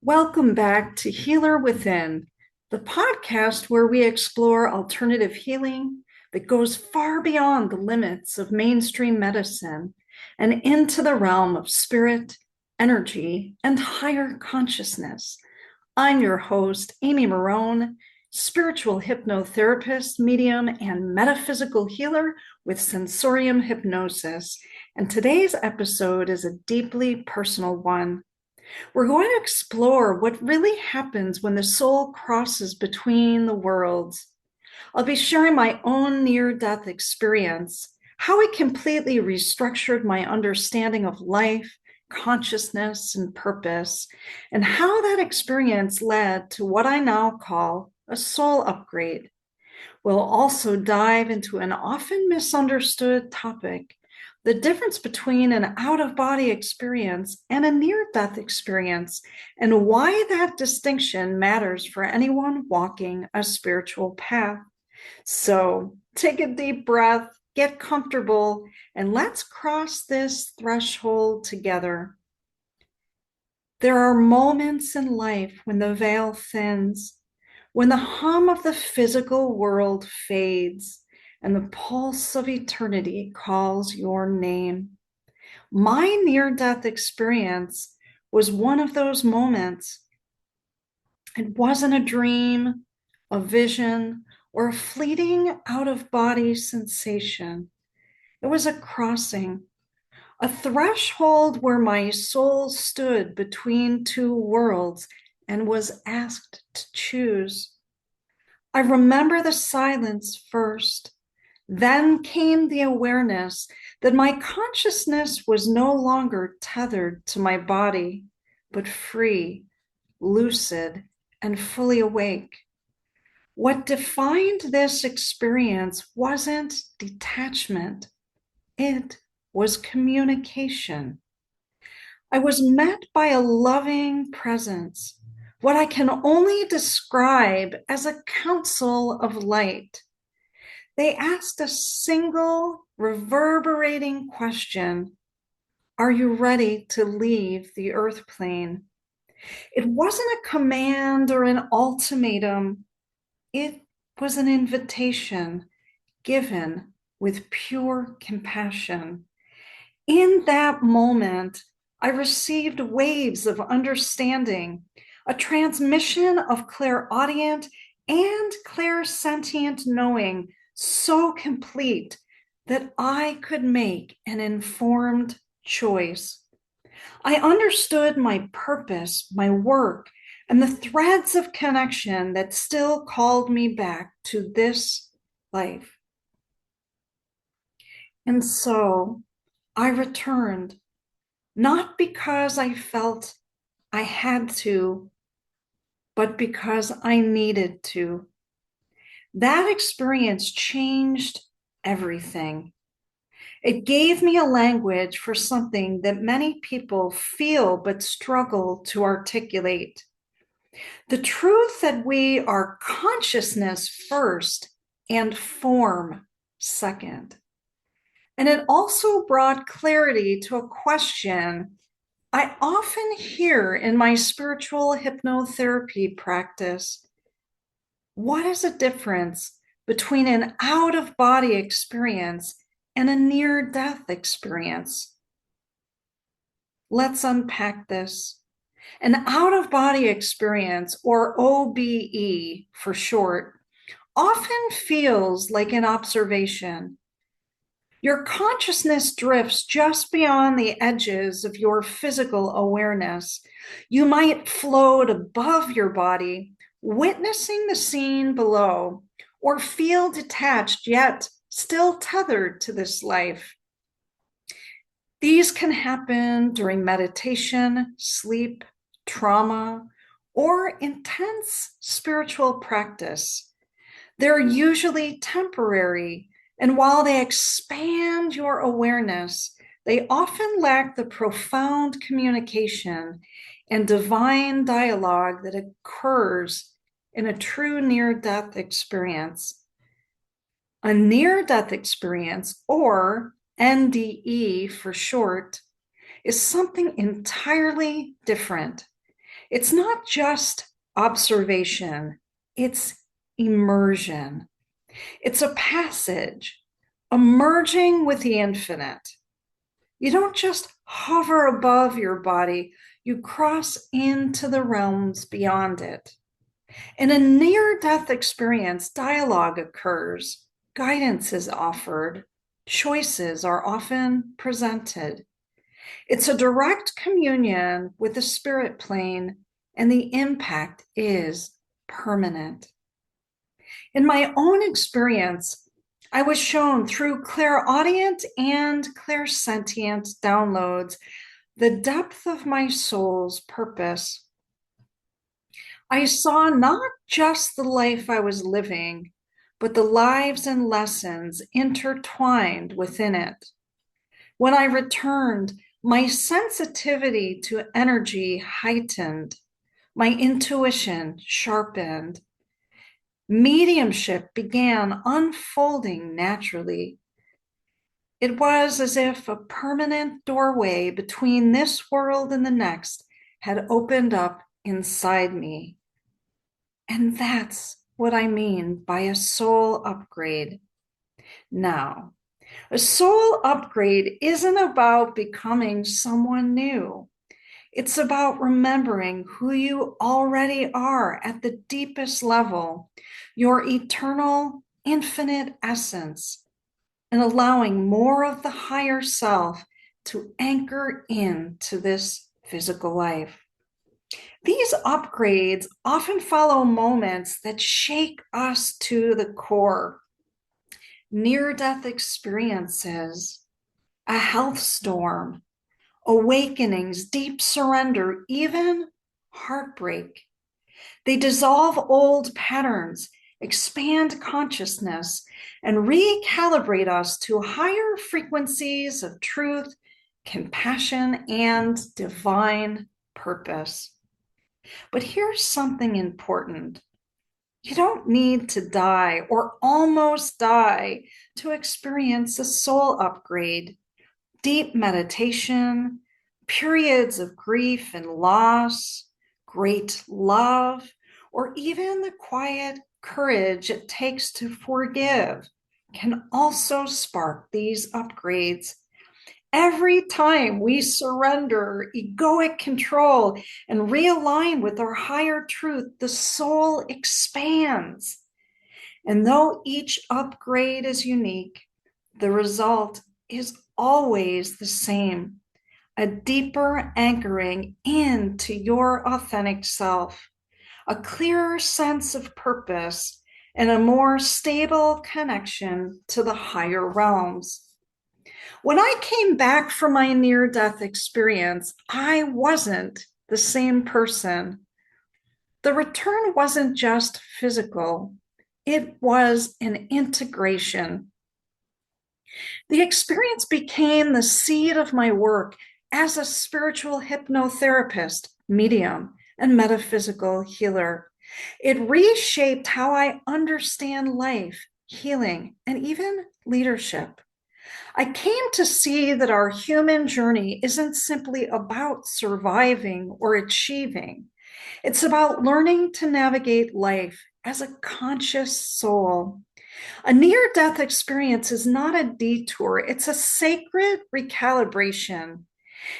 Welcome back to Healer Within, the podcast where we explore alternative healing that goes far beyond the limits of mainstream medicine and into the realm of spirit, energy, and higher consciousness. I'm your host, Amy Marohn, spiritual hypnotherapist, medium, and metaphysical healer with Sensorium Hypnosis. And today's episode is a deeply personal one. We're going to explore what really happens when the soul crosses between the worlds. I'll be sharing my own near-death experience, how it completely restructured my understanding of life, consciousness, and purpose, and how that experience led to what I now call a soul upgrade. We'll also dive into an often misunderstood topic, the difference between an out-of-body experience and a near-death experience, and why that distinction matters for anyone walking a spiritual path. So take a deep breath, get comfortable, and let's cross this threshold together. There are moments in life when the veil thins, when the hum of the physical world fades and the pulse of eternity calls your name. My near-death experience was one of those moments. It wasn't a dream, a vision, or a fleeting out-of-body sensation. It was a crossing, a threshold where my soul stood between two worlds and was asked to choose. I remember the silence first. Then came the awareness that my consciousness was no longer tethered to my body, but free, lucid, and fully awake. What defined this experience wasn't detachment, it was communication. I was met by a loving presence, what I can only describe as a council of light. They asked a single reverberating question: are you ready to leave the earth plane? It wasn't a command or an ultimatum. It was an invitation given with pure compassion. In that moment, I received waves of understanding, a transmission of clairaudient and clairsentient knowing so complete that I could make an informed choice. I understood my purpose, my work, and the threads of connection that still called me back to this life. And so I returned, not because I felt I had to, but because I needed to. That experience changed everything. It gave me a language for something that many people feel but struggle to articulate. The truth that we are consciousness first and form second. And it also brought clarity to a question I often hear in my spiritual hypnotherapy practice. What is the difference between an out-of-body experience and a near-death experience? Let's unpack this. An out-of-body experience, or OBE for short, often feels like an observation. Your consciousness drifts just beyond the edges of your physical awareness. You might float above your body, witnessing the scene below, or feel detached yet still tethered to this life. These can happen during meditation, sleep, trauma, or intense spiritual practice. They're usually temporary, and while they expand your awareness, they often lack the profound communication and divine dialogue that occurs in a true near-death experience. A near-death experience, or NDE for short, is something entirely different. It's not just observation, it's immersion. It's a passage, a merging with the infinite. You don't just hover above your body, you cross into the realms beyond it. In a near death experience, dialogue occurs, guidance is offered, choices are often presented. It's a direct communion with the spirit plane, and the impact is permanent. In my own experience, I was shown through clairaudient and clairsentient downloads the depth of my soul's purpose. I saw not just the life I was living, but the lives and lessons intertwined within it. When I returned, my sensitivity to energy heightened, my intuition sharpened. Mediumship began unfolding naturally. It was as if a permanent doorway between this world and the next had opened up inside me. And that's what I mean by a soul upgrade. Now, a soul upgrade isn't about becoming someone new. It's about remembering who you already are at the deepest level, your eternal, infinite essence, and allowing more of the higher self to anchor into this physical life. These upgrades often follow moments that shake us to the core. Near-death experiences, a health storm, awakenings, deep surrender, even heartbreak. They dissolve old patterns, expand consciousness, and recalibrate us to higher frequencies of truth, compassion, and divine purpose. But here's something important. You don't need to die or almost die to experience a soul upgrade. Deep meditation, periods of grief and loss, great love, or even the quiet courage it takes to forgive can also spark these upgrades. Every time we surrender egoic control and realign with our higher truth, the soul expands. And though each upgrade is unique, the result is always the same: a deeper anchoring into your authentic self, a clearer sense of purpose, and a more stable connection to the higher realms. When I came back from my near-death experience, I wasn't the same person. The return wasn't just physical, it was an integration. The experience became the seed of my work as a spiritual hypnotherapist, medium, and metaphysical healer. It reshaped how I understand life, healing, and even leadership. I came to see that our human journey isn't simply about surviving or achieving. It's about learning to navigate life as a conscious soul. A near-death experience is not a detour, it's a sacred recalibration.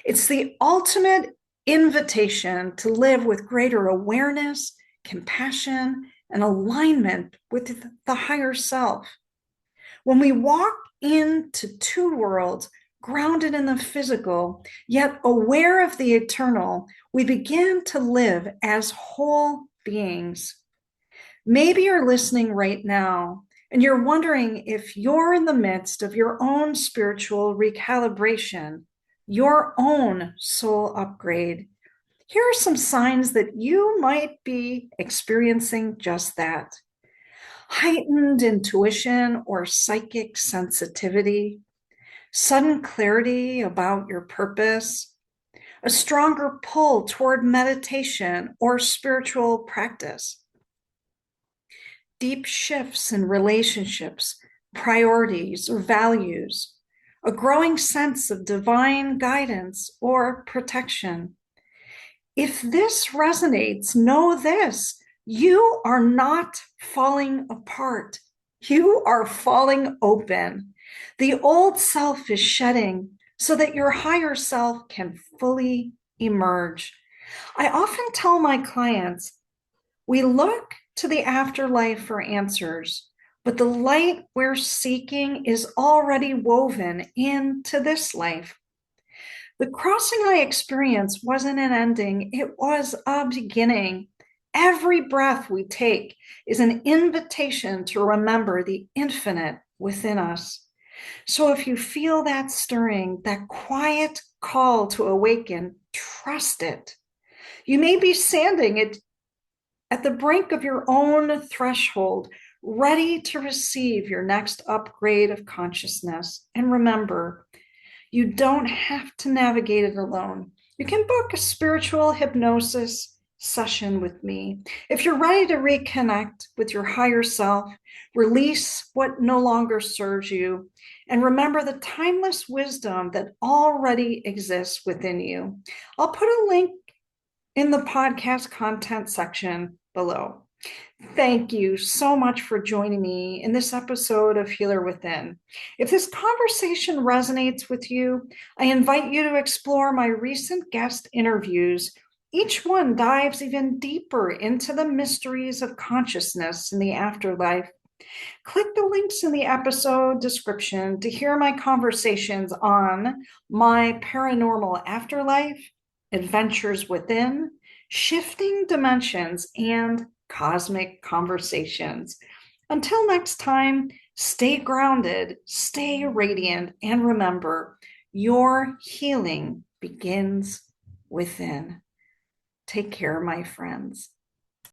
It's the ultimate invitation to live with greater awareness, compassion, and alignment with the higher self. When we walk into two worlds, grounded in the physical, yet aware of the eternal, we begin to live as whole beings. Maybe you're listening right now and you're wondering if you're in the midst of your own spiritual recalibration, your own soul upgrade. Here are some signs that you might be experiencing just that: heightened intuition or psychic sensitivity, sudden clarity about your purpose, a stronger pull toward meditation or spiritual practice, deep shifts in relationships, priorities, or values, a growing sense of divine guidance or protection, If this resonates, know this: you are not falling apart. You are falling open. The old self is shedding so that your higher self can fully emerge. I often tell my clients, we look to the afterlife for answers, but the light we're seeking is already woven into this life. The crossing I experienced wasn't an ending, it was a beginning. Every breath we take is an invitation to remember the infinite within us. So if you feel that stirring, that quiet call to awaken, trust it. You may be standing at the brink of your own threshold, ready to receive your next upgrade of consciousness. And remember, you don't have to navigate it alone. You can book a spiritual hypnosis session with me. If you're ready to reconnect with your higher self, release what no longer serves you, and remember the timeless wisdom that already exists within you. I'll put a link in the podcast content section below. Thank you so much for joining me in this episode of Healer Within. If this conversation resonates with you, I invite you to explore my recent guest interviews. Each one dives even deeper into the mysteries of consciousness in the afterlife. Click the links in the episode description to hear my conversations on my paranormal afterlife, adventures within, shifting dimensions, and cosmic conversations. Until next time, stay grounded, stay radiant, and remember, your healing begins within. Take care, my friends.